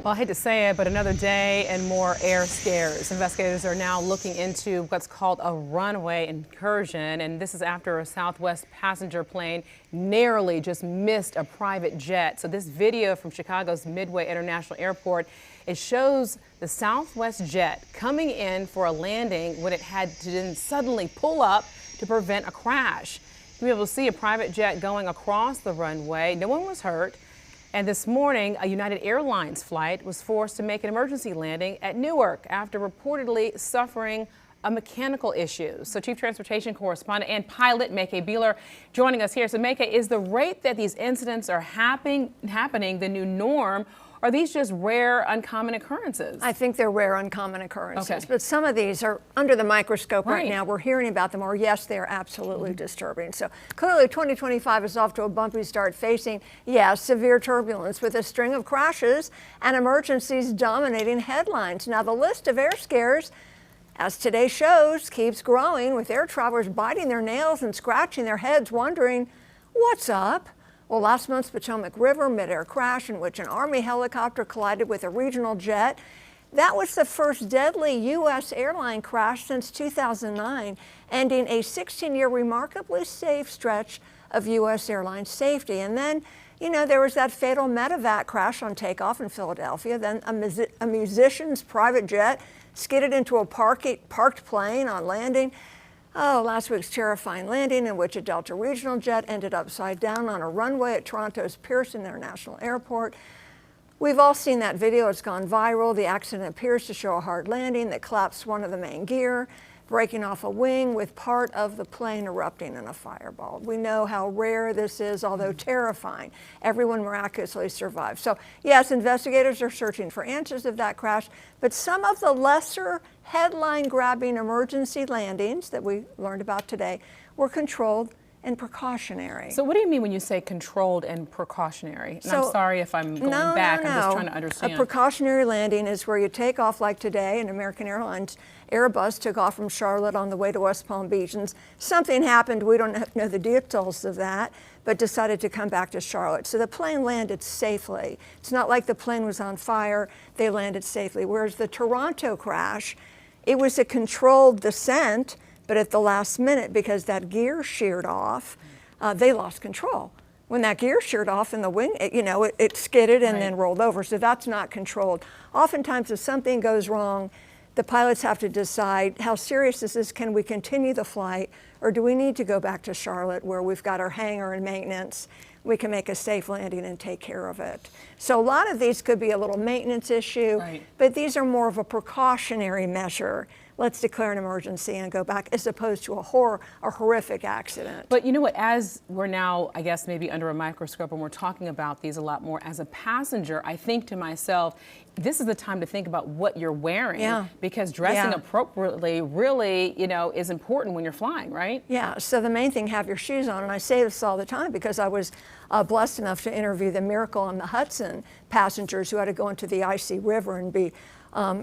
Well, I hate to say it, but another day and more air scares. Investigators are now looking into what's called a runway incursion, and this is after a Southwest passenger plane narrowly just missed a private jet. So this video from Chicago's Midway International Airport, it shows the Southwest jet coming in for a landing when it had to then suddenly pull up to prevent a crash. You'll be able to see a private jet going across the runway. No one was hurt. And this morning, a United Airlines flight was forced to make an emergency landing at Newark after reportedly suffering a mechanical issue. So Chief Transportation Correspondent and pilot MayCay Beeler joining us here. So MayCay, is the rate that these incidents are happening the new norm? Are these just rare, uncommon occurrences? I think they're rare, uncommon occurrences. Okay. But some of these are under the microscope right now. We're hearing about them, or yes, they are absolutely disturbing. So clearly 2025 is off to a bumpy start, facing, severe turbulence with a string of crashes and emergencies dominating headlines. Now, the list of air scares, as today shows, keeps growing, with air travelers biting their nails and scratching their heads, wondering, what's up? Well, last month's Potomac River mid-air crash in which an Army helicopter collided with a regional jet. That was the first deadly U.S. airline crash since 2009, ending a 16-year remarkably safe stretch of U.S. airline safety. And then, there was that fatal medevac crash on takeoff in Philadelphia. Then a musician's private jet skidded into a parked plane on landing. Last week's terrifying landing in which a Delta regional jet ended upside down on a runway at Toronto's Pearson International Airport. We've all seen that video. It's gone viral. The accident appears to show a hard landing that collapsed one of the main gear, breaking off a wing with part of the plane erupting in a fireball. We know how rare this is, although terrifying. Everyone miraculously survived. So yes, investigators are searching for answers of that crash, but some of the lesser headline-grabbing emergency landings that we learned about today were controlled and precautionary. So what do you mean when you say controlled and precautionary? And I'm sorry if I'm going back. I'm just trying to understand. A precautionary landing is where you take off, like today, an American Airlines Airbus took off from Charlotte on the way to West Palm Beach, and something happened. We don't know the details of that, but decided to come back to Charlotte. So the plane landed safely. It's not like the plane was on fire. They landed safely. Whereas the Toronto crash, it was a controlled descent, but at the last minute, because that gear sheared off, they lost control. When that gear sheared off in the wing, it skidded and then rolled over. So that's not controlled. Oftentimes, if something goes wrong, the pilots have to decide how serious this is. Can we continue the flight, or do we need to go back to Charlotte where we've got our hangar and maintenance? We can make a safe landing and take care of it. So a lot of these could be a little maintenance issue, but these are more of a precautionary measure. Let's declare an emergency and go back, as opposed to a horrific accident. But you know what, as we're now, I guess, maybe under a microscope and we're talking about these a lot more, as a passenger, I think to myself, this is the time to think about what you're wearing, because dressing appropriately really, is important when you're flying, right? Yeah, so the main thing, have your shoes on, and I say this all the time because I was blessed enough to interview the Miracle on the Hudson passengers who had to go into the icy river and be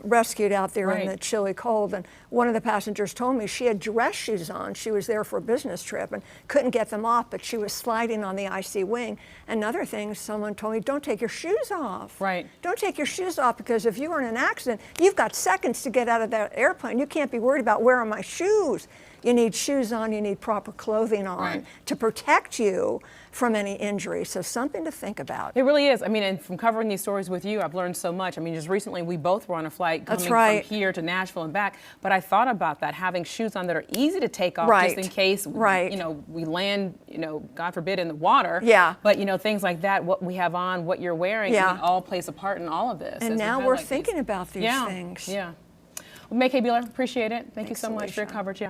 rescued out there in the chilly cold. And one of the passengers told me she had dress shoes on. She was there for a business trip and couldn't get them off, but she was sliding on the icy wing. Another thing, someone told me, don't take your shoes off. Don't take your shoes off, because if you were in an accident, you've got seconds to get out of that airplane. You can't be worried about where are my shoes. You need shoes on, you need proper clothing on to protect you from any injury. So something to think about. It really is. I mean, and from covering these stories with you, I've learned so much. I mean, just recently we both were on a flight coming from here to Nashville and back, but I thought about that, having shoes on that are easy to take off just in case, we land, God forbid, in the water. But, things like that, what we have on, what you're wearing, I mean, all plays a part in all of this. And now we're thinking about these things. Well, MayCay Beeler, appreciate it. Thank you so much for your coverage.